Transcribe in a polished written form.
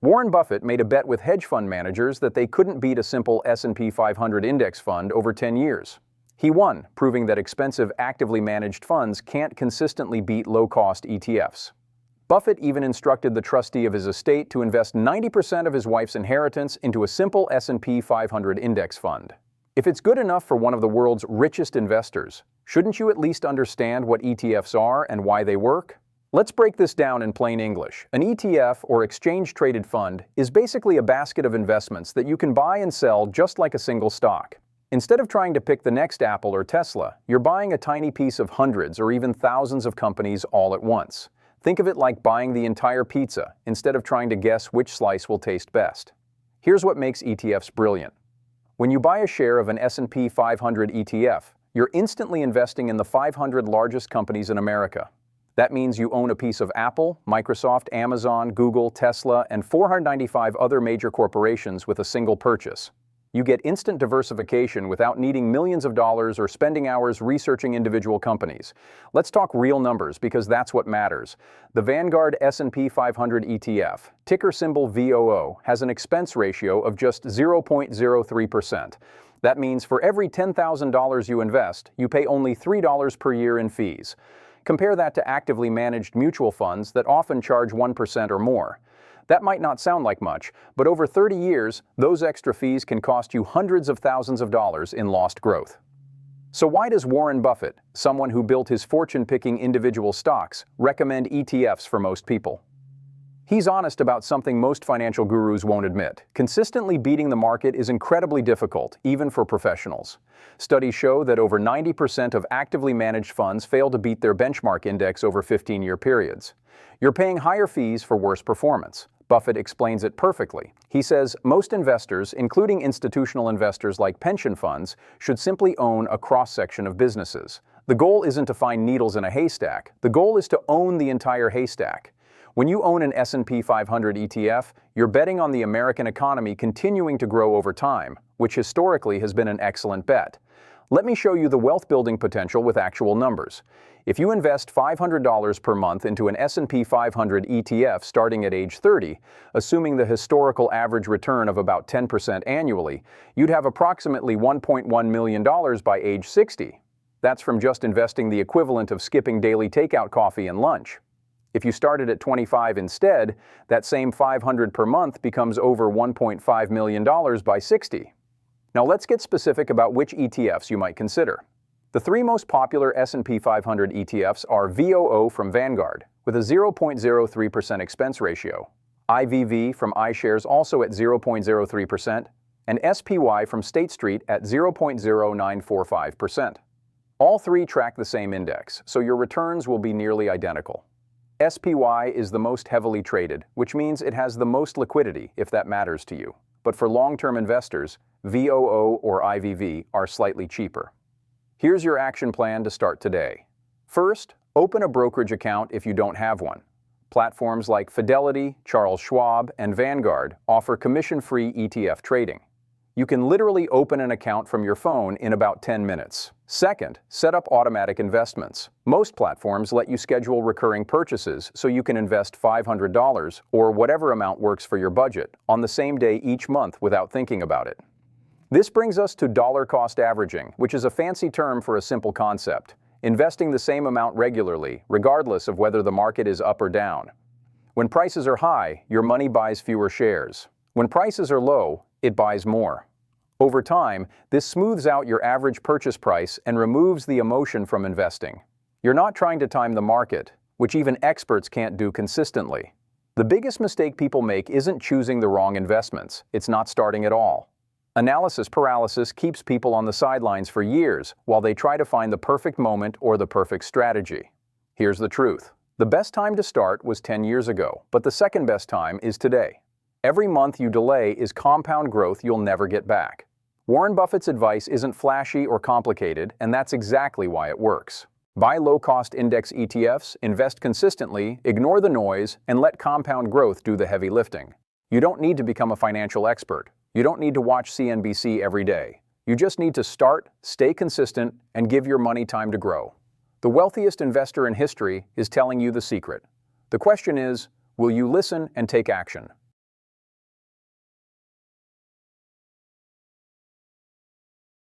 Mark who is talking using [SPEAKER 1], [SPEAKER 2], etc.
[SPEAKER 1] Warren Buffett made a bet with hedge fund managers that they couldn't beat a simple S&P 500 index fund over 10 years. He won, proving that expensive, actively managed funds can't consistently beat low-cost ETFs. Buffett even instructed the trustee of his estate to invest 90% of his wife's inheritance into a simple S&P 500 index fund. If it's good enough for one of the world's richest investors, shouldn't you at least understand what ETFs are and why they work? Let's break this down in plain English. An ETF, or exchange-traded fund, is basically a basket of investments that you can buy and sell just like a single stock. Instead of trying to pick the next Apple or Tesla, you're buying a tiny piece of hundreds or even thousands of companies all at once. Think of it like buying the entire pizza instead of trying to guess which slice will taste best. Here's what makes ETFs brilliant. When you buy a share of an S&P 500 ETF, you're instantly investing in the 500 largest companies in America. That means you own a piece of Apple, Microsoft, Amazon, Google, Tesla, and 495 other major corporations with a single purchase. You get instant diversification without needing millions of dollars or spending hours researching individual companies. Let's talk real numbers because that's what matters. The Vanguard S&P 500 ETF, ticker symbol VOO, has an expense ratio of just 0.03%. That means for every $10,000 you invest, you pay only $3 per year in fees. Compare that to actively managed mutual funds that often charge 1% or more. That might not sound like much, but over 30 years, those extra fees can cost you hundreds of thousands of dollars in lost growth. So why does Warren Buffett, someone who built his fortune picking individual stocks, recommend ETFs for most people? He's honest about something most financial gurus won't admit. Consistently beating the market is incredibly difficult, even for professionals. Studies show that over 90% of actively managed funds fail to beat their benchmark index over 15-year periods. You're paying higher fees for worse performance. Buffett explains it perfectly. He says most investors, including institutional investors like pension funds, should simply own a cross-section of businesses. The goal isn't to find needles in a haystack. The goal is to own the entire haystack. When you own an S&P 500 ETF, you're betting on the American economy continuing to grow over time, which historically has been an excellent bet. Let me show you the wealth-building potential with actual numbers. If you invest $500 per month into an S&P 500 ETF starting at age 30, assuming the historical average return of about 10% annually, you'd have approximately $1.1 million by age 60. That's from just investing the equivalent of skipping daily takeout coffee and lunch. If you started at 25 instead, that same $500 per month becomes over $1.5 million by 60. Now let's get specific about which ETFs you might consider. The three most popular S&P 500 ETFs are VOO from Vanguard, with a 0.03% expense ratio, IVV from iShares also at 0.03%, and SPY from State Street at 0.0945%. All three track the same index, so your returns will be nearly identical. SPY is the most heavily traded, which means it has the most liquidity, if that matters to you. But for long-term investors, VOO or IVV are slightly cheaper. Here's your action plan to start today. First, open a brokerage account if you don't have one. Platforms like Fidelity, Charles Schwab, and Vanguard offer commission-free ETF trading. You can literally open an account from your phone in about 10 minutes. Second, set up automatic investments. Most platforms let you schedule recurring purchases so you can invest $500 or whatever amount works for your budget on the same day each month without thinking about it. This brings us to dollar cost averaging, which is a fancy term for a simple concept: investing the same amount regularly, regardless of whether the market is up or down. When prices are high, your money buys fewer shares. When prices are low, it buys more. Over time, this smooths out your average purchase price and removes the emotion from investing. You're not trying to time the market, which even experts can't do consistently. The biggest mistake people make isn't choosing the wrong investments, it's not starting at all. Analysis paralysis keeps people on the sidelines for years while they try to find the perfect moment or the perfect strategy. Here's the truth. The best time to start was 10 years ago, but the second best time is today. Every month you delay is compound growth you'll never get back. Warren Buffett's advice isn't flashy or complicated, and that's exactly why it works. Buy low-cost index ETFs, invest consistently, ignore the noise, and let compound growth do the heavy lifting. You don't need to become a financial expert. You don't need to watch CNBC every day. You just need to start, stay consistent, and give your money time to grow. The wealthiest investor in history is telling you the secret. The question is, will you listen and take action?